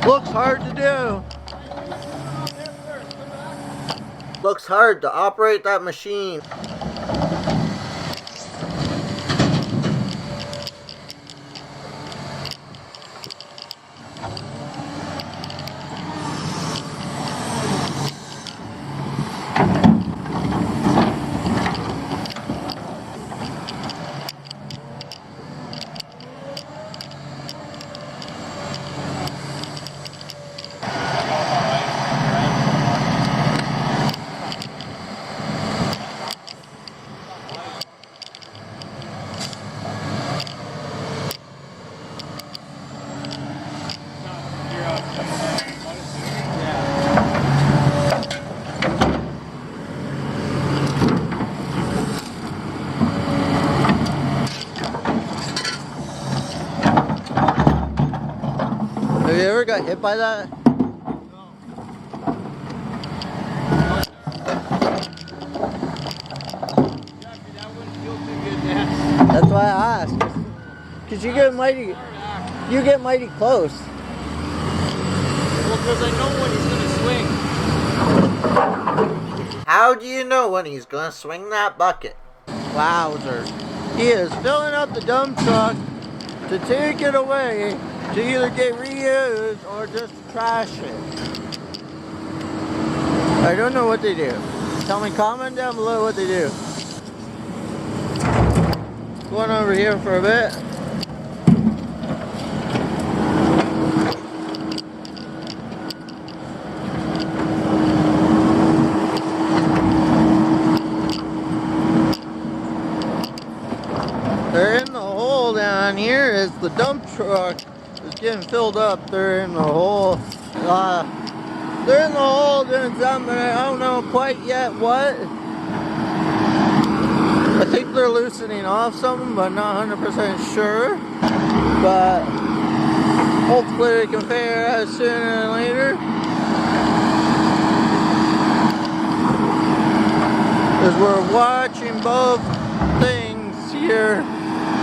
Looks hard to do. Looks hard to operate that machine. Have you ever got hit by that? That's why I asked. Cause you get mighty close. Well, because I know when he's gonna swing. How do you know when he's gonna swing that bucket? Wowzers. He is filling up the dump truck to take it away to either get reused or just trash it. I don't know what they do. Tell me, comment down below what they do. Going over here for a bit. They're in the hole down here as the dump truck is getting filled up. They're in the hole. They're in the hole doing something. I don't know quite yet what. I think they're loosening off something, but not 100% sure. But hopefully we can figure it out sooner than later. Because we're watching both things here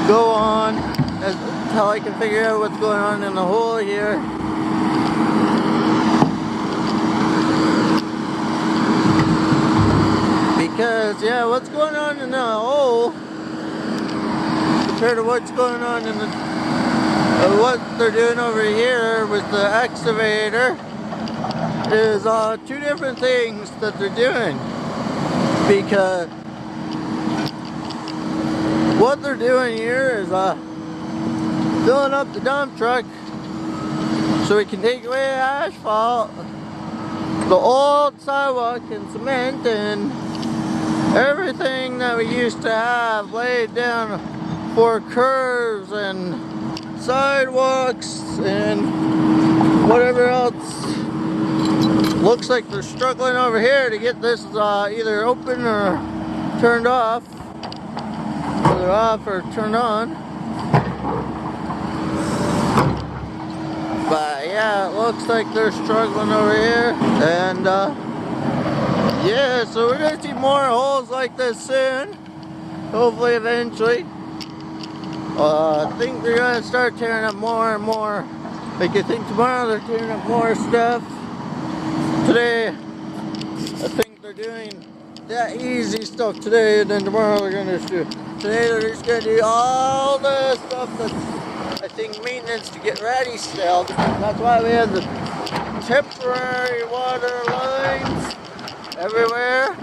go on until I can figure out what's going on in the hole here. Because, yeah, what's going on in the hole compared to what's going on in the what they're doing over here with the excavator is two different things that they're doing. Because what they're doing here is filling up the dump truck so we can take away the asphalt, the old sidewalk and cement and everything that we used to have laid down for curves and sidewalks and whatever else. Looks like they're struggling over here to get this either open or turned off. Either off or turned on. But yeah, it looks like they're struggling over here. And yeah, so we're gonna see more holes like this soon. Hopefully eventually. I think they're gonna start tearing up more and more. Like I think tomorrow they're tearing up more stuff. Today, I think they're doing that easy stuff today, and then tomorrow they're gonna do. Today they're just gonna do all the stuff that's, I think, maintenance to get ready still. That's why we have the temporary water lines everywhere.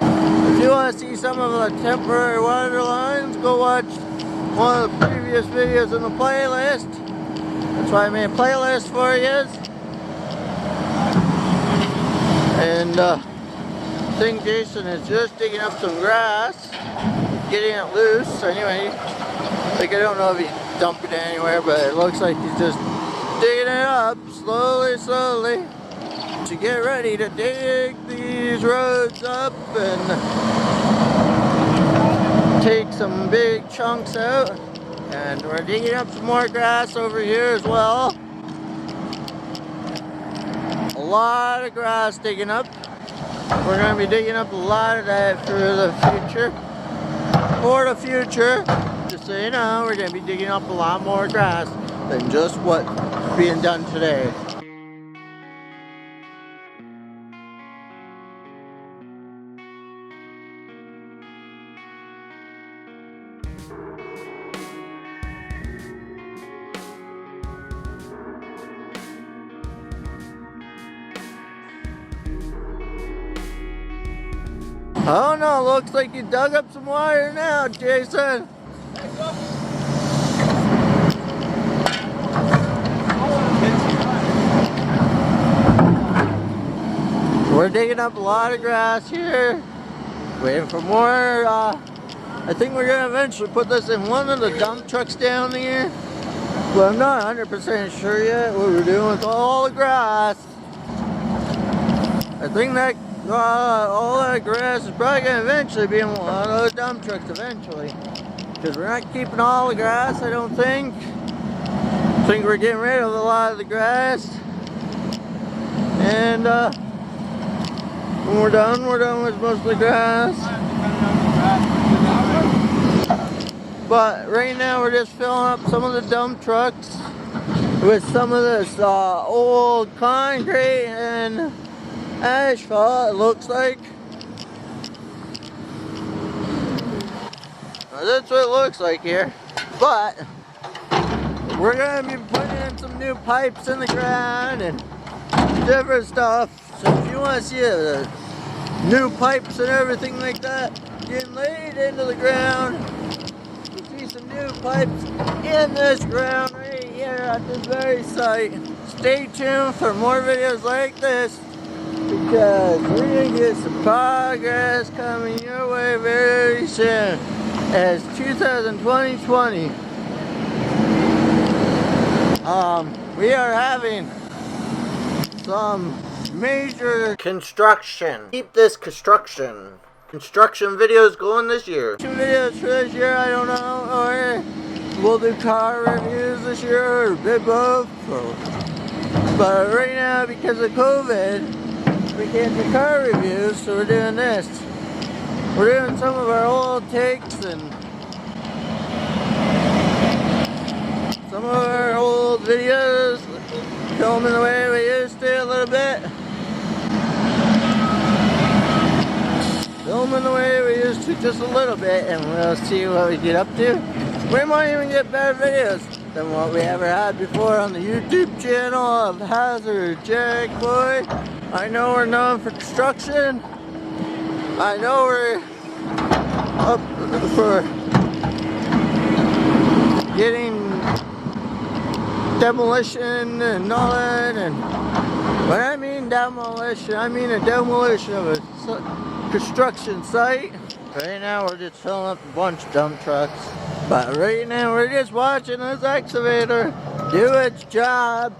If you want to see some of the temporary water lines, go watch one of the previous videos in the playlist. That's why I made a playlist for you. And I think Jason is just digging up some grass, getting it loose. Anyway, like I don't know if he's dumping it anywhere, but it looks like he's just digging it up slowly to get ready to dig these roads up and take some big chunks out. And we're digging up some more grass over here as well. A lot of grass digging up. We're going to be digging up a lot of that for the future. For the future, just so you know, we're going to be digging up a lot more grass than just what being done today. I don't know, looks like you dug up some wire now, Jason. We're digging up a lot of grass here, waiting for more. I think we're gonna eventually put this in one of the dump trucks down here, but I'm not 100% sure yet what we're doing with all the grass. I think that all that grass is probably gonna eventually be in one of the dump trucks eventually, because we're not keeping all the grass. I don't think. I think we're getting rid of a lot of the grass, and when we're done with most of the grass. But right now we're just filling up some of the dump trucks with some of this old concrete and asphalt, it looks like. That's what it looks like here. But we're gonna be putting in some new pipes in the ground and different stuff. So if you want to see the new pipes and everything like that getting laid into the ground, you see some new pipes in this ground right here at this very site. Stay tuned for more videos like this, because we're going to get some progress coming your way very soon, as 2020. We are having some major construction. Keep this construction videos going this year. 2 videos for this year, I don't know, or we'll do car reviews this year, or a bit both. But right now, because of COVID, we can't do car reviews, so we're doing this. We're doing some of our old takes and some of our old videos, filming the way we used to a little bit. Filming the way we used to just a little bit, and we'll see what we get up to. We might even get better videos than what we ever had before on the YouTube channel of Hazard Jack Boy. I know we're known for construction. I know we're up for getting demolition and all that, and when I mean demolition, I mean a demolition of a construction site. Right now we're just filling up a bunch of dump trucks, but right now we're just watching this excavator do its job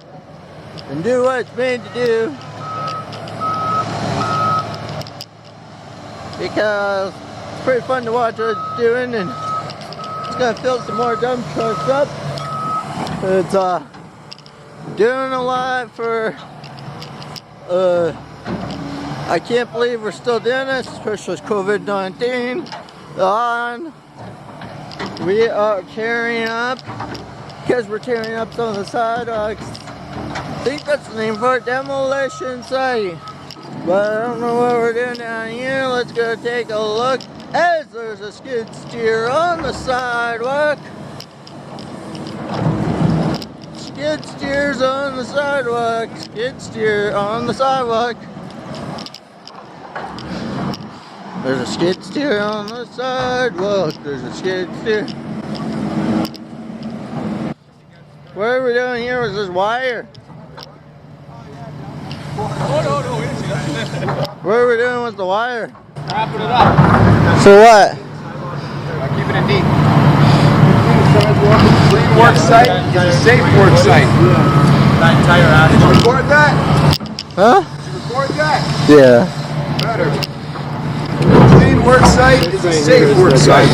and do what it's made to do, because it's pretty fun to watch what it's doing, and it's gonna fill some more dump trucks up. It's doing a lot for I can't believe we're still doing this, especially with COVID-19 on. We are tearing up, because we're tearing up some of the sidewalks. I think that's the name for it, demolition site. But I don't know what we're doing down here. Let's go take a look, as there's a skid steer on the sidewalk. Skid steers on the sidewalk. Skid steer on the sidewalk. There's a skid steer on the sidewalk. There's a skid steer. What are we doing here with this wire? Oh, no, we didn't see that. What are we doing with the wire? Wrapping it up. So what? Keeping it neat. Clean work site is a safe work site. That entire Did you asphalt. record that? Huh? Did you record that? Yeah. Better. A clean work site is a safe work site.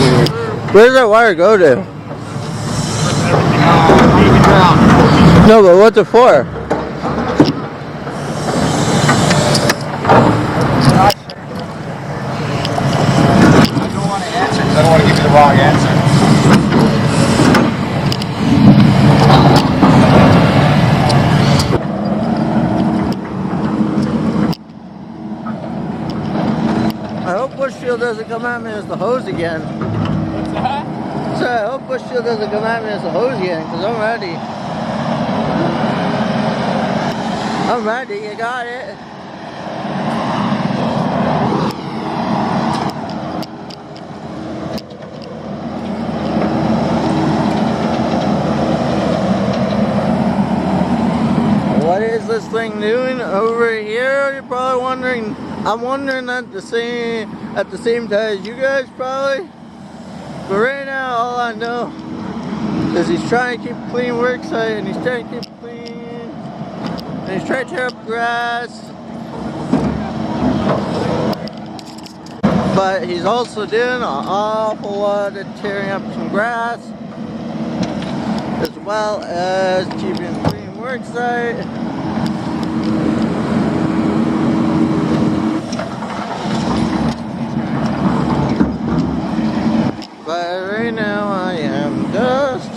Where does that wire go to? No, but what's it for? I don't want to answer because I don't want to give you the wrong answer. Shield doesn't come at me as the hose again. What's that? So I hope Bush Shield doesn't come at me as the hose again, because I'm ready. I'm ready, you got it. What is this thing doing over here? You're probably wondering. I'm wondering at the same time as you guys probably. But right now, all I know is he's trying to keep a clean work site, and he's trying to keep it clean, and he's trying to tear up grass. But he's also doing an awful lot of tearing up some grass, as well as keeping a clean work site. But right now I am just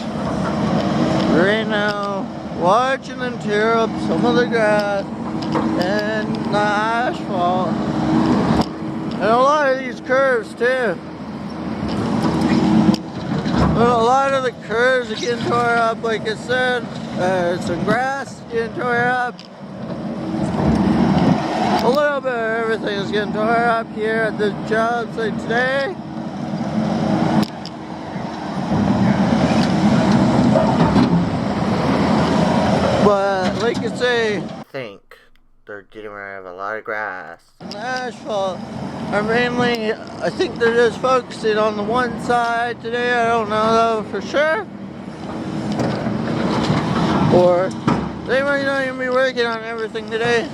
watching them tear up some of the grass and the asphalt. And a lot of these curves too. Well, a lot of the curves are getting tore up, like I said. Some grass getting tore up. A little bit of everything is getting tore up here at this job site today. But like I say, I think they're getting rid of a lot of grass. And the asphalt are mainly, I think they're just focusing on the one side today. I don't know though for sure. Or they might not even be working on everything today.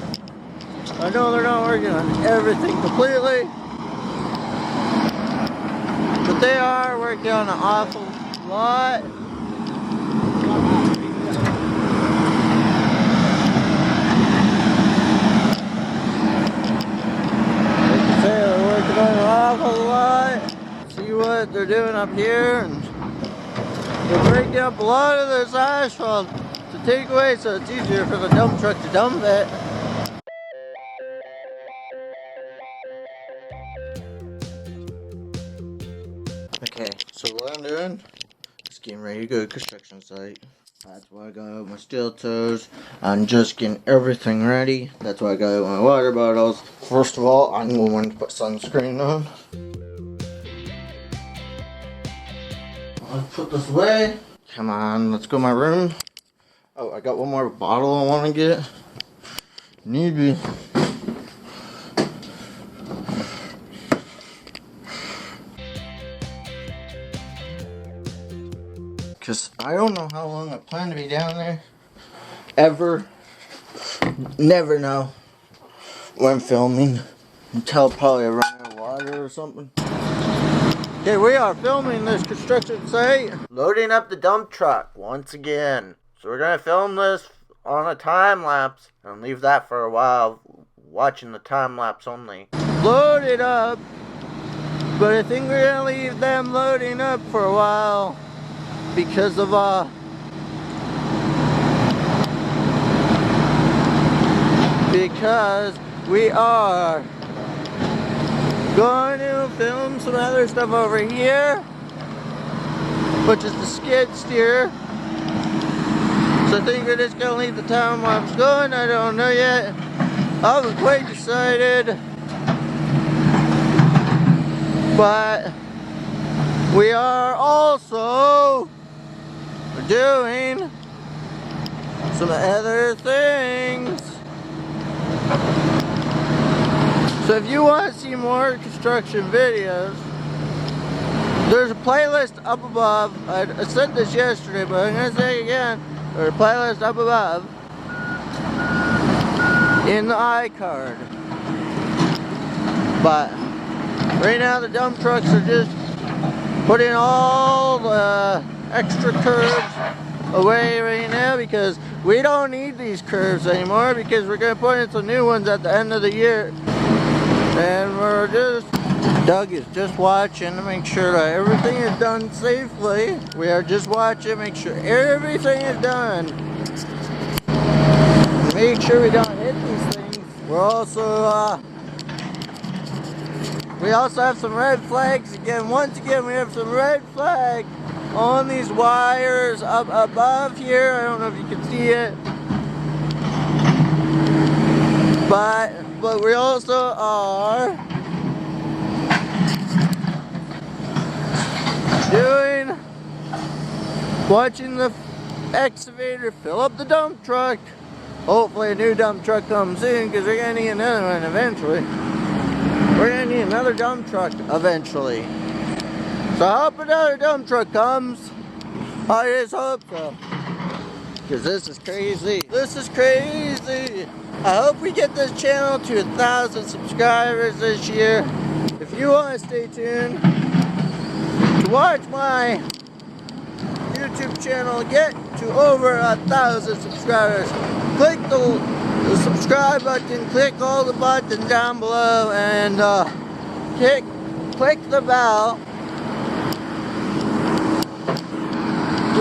I know they're not working on everything completely, but they are working on an awful lot. They're working on an awful lot. See what they're doing up here, and they're breaking up a lot of this asphalt to take away so it's easier for the dump truck to dump it. Okay, so what I'm doing is getting ready to go to construction site. That's why I got my steel toes. I'm just getting everything ready. That's why I got my water bottles. First of all, I'm going to put sunscreen on. Let's put this away. Come on, let's go to my room. Oh, I got one more bottle I want to get. Need be. Because I don't know how long I plan to be down there. Ever. Never know when I'm filming. Until probably I run out of water or something. Okay, we are filming this construction site. Loading up the dump truck once again. So we're going to film this on a time lapse. And leave that for a while. Watching the time lapse only. Load it up. But I think we're going to leave them loading up for a while. Because of because we are going to film some other stuff over here, which is the skid steer. So I think we're just gonna leave the time lapse going. I don't know yet. I haven't quite decided, but we are also doing some other things. So if you want to see more construction videos, there's a playlist up above. I said this yesterday, but I'm going to say it again. There's a playlist up above in the iCard. But right now the dump trucks are just putting all the extra curves away right now, because we don't need these curves anymore, because we're going to put in some new ones at the end of the year. And we're just, Doug is just watching to make sure that everything is done safely. We are just watching, make sure everything is done. Make sure we don't hit these things. We're also We also have some red flags. Again, once again, we have some red flag on these wires up above here. I don't know if you can see it. But we also are watching the excavator fill up the dump truck. Hopefully a new dump truck comes in, because we're gonna need another one eventually. We're gonna need another dump truck eventually. So I hope another dump truck comes. I just hope so. Because this is crazy. This is crazy. I hope we get this channel to 1,000 subscribers this year. If you want to stay tuned to watch my YouTube channel get to over 1,000 subscribers, click the subscribe button, click all the buttons down below, and click the bell.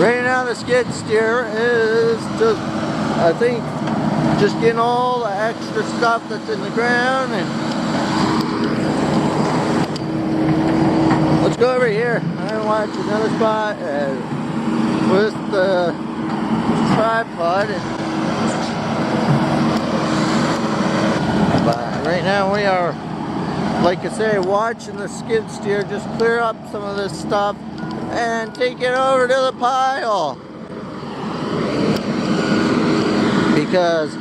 Right now the skid steer is just, I think, just getting all the extra stuff that's in the ground. And let's go over here. I'm gonna watch another spot with the tripod. But right now we are, like I say, watching the skid steer just clear up some of this stuff and take it over to the pile, because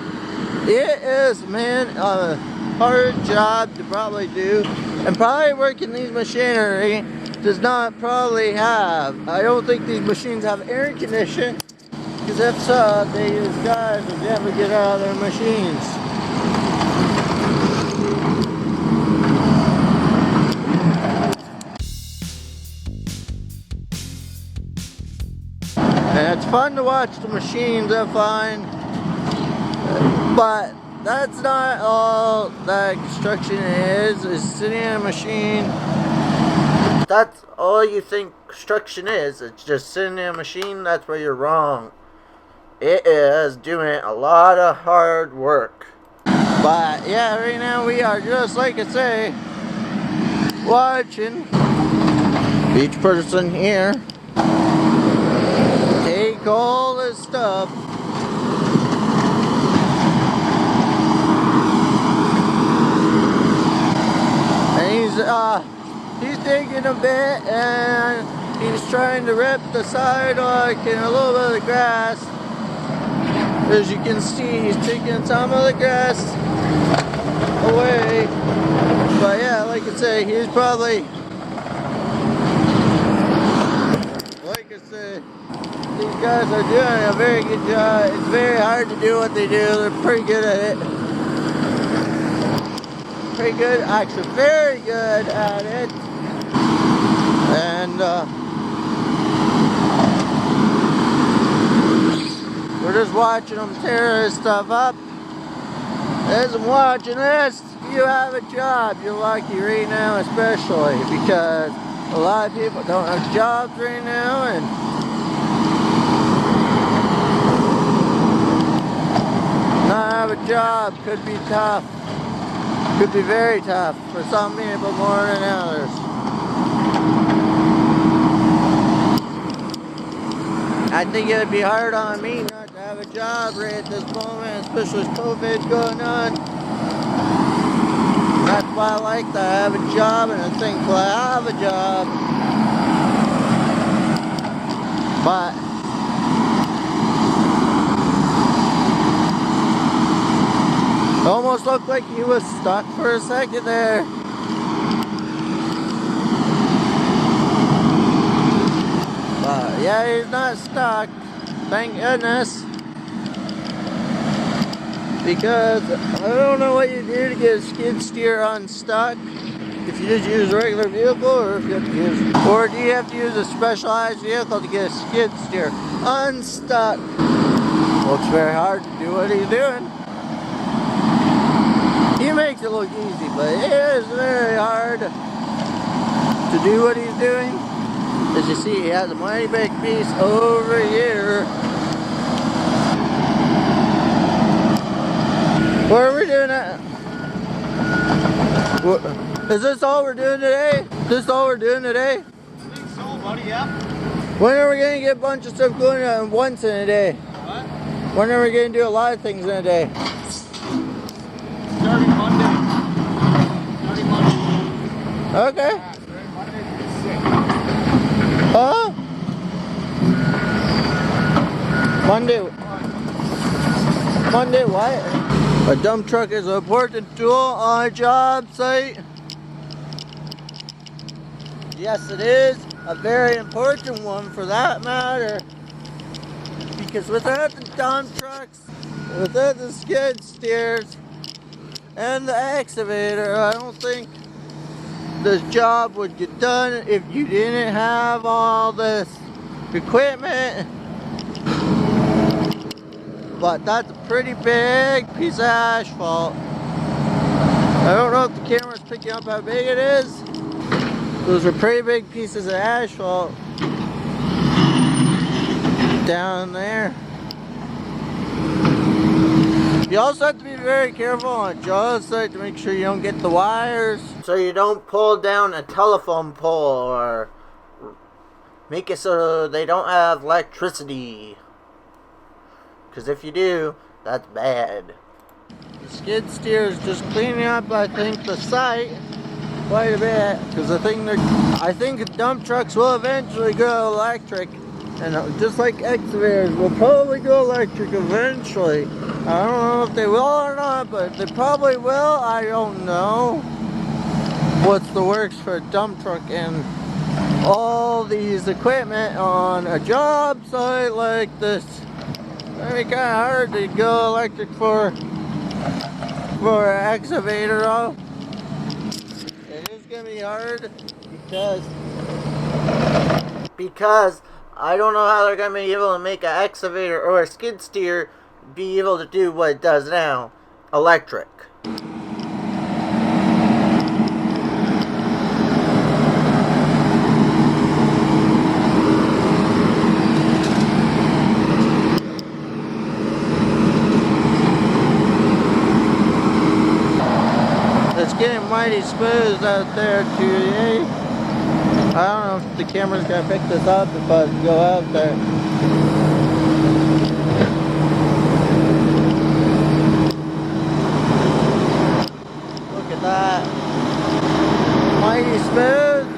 it is, man, a hard job to probably do, and probably working these machinery does not probably have, I don't think these machines have air conditioning, because if so, these guys would never get out of their machines. And it's fun to watch the machines, I find, but that's not all that construction is sitting in a machine. That's all you think construction is. It's just sitting in a machine. That's where you're wrong. It is doing a lot of hard work. But yeah, right now we are, just like I say, watching each person here take all this stuff and he's digging a bit, and he's trying to rip the sidewalk and a little bit of the grass. As you can see, he's taking some of the grass away. But yeah, like I say, he's probably, like I say, these guys are doing a very good job. It's very hard to do what they do. They're pretty good at it. Pretty good, actually very good at it. And we're just watching them tear this stuff up. As I'm watching this, you have a job. You're lucky right now, especially because a lot of people don't have jobs right now, and not have a job could be tough. Could be very tough for some people more than others. I think it would be hard on me not to have a job right at this moment, especially with COVID going on. That's why I like to have a job, and I'm thankful I have a job. But it almost looked like he was stuck for a second there. But yeah, he's not stuck. Thank goodness. Because I don't know what you do to get a skid steer unstuck. If you just use a regular vehicle, or if you have to use, or do you have to use a specialized vehicle to get a skid steer unstuck? Well, it's very hard to do what he's doing. He makes it look easy, but it is very hard to do what he's doing. As you see, he has a mighty big piece over here. Where are we doing that? Is this all we're doing today? This all we're doing today? I think so, buddy, yeah. When are we gonna get a bunch of stuff going on once in a day? What? When are we gonna do a lot of things in a day? Starting Monday. Starting Monday. Okay. Yeah, starting Monday to the 6th. Huh? Monday what? A dump truck is an important tool on a job site. Yes, it is. A very important one for that matter. Because without the dump trucks, without the skid steers, and the excavator, I don't think this job would get done if you didn't have all this equipment. But that's a pretty big piece of asphalt. I don't know if the camera's picking up how big it is. Those are pretty big pieces of asphalt down there. You also have to be very careful on a job site to make sure you don't get the wires. So you don't pull down a telephone pole or make it so they don't have electricity. Because if you do, that's bad. The skid steer is just cleaning up, I think, the site quite a bit. Because I think dump trucks will eventually go electric. And just like excavators will probably go electric eventually. I don't know if they will or not, but they probably will. I don't know what's the works for a dump truck and all these equipment on a job site like this. It'd be kind of hard to go electric for an excavator though. It is gonna be hard because I don't know how they're gonna be able to make an excavator or a skid steer be able to do what it does now, electric. It's getting mighty smooth out there today. I don't know if the camera's gonna pick this up if I go out there.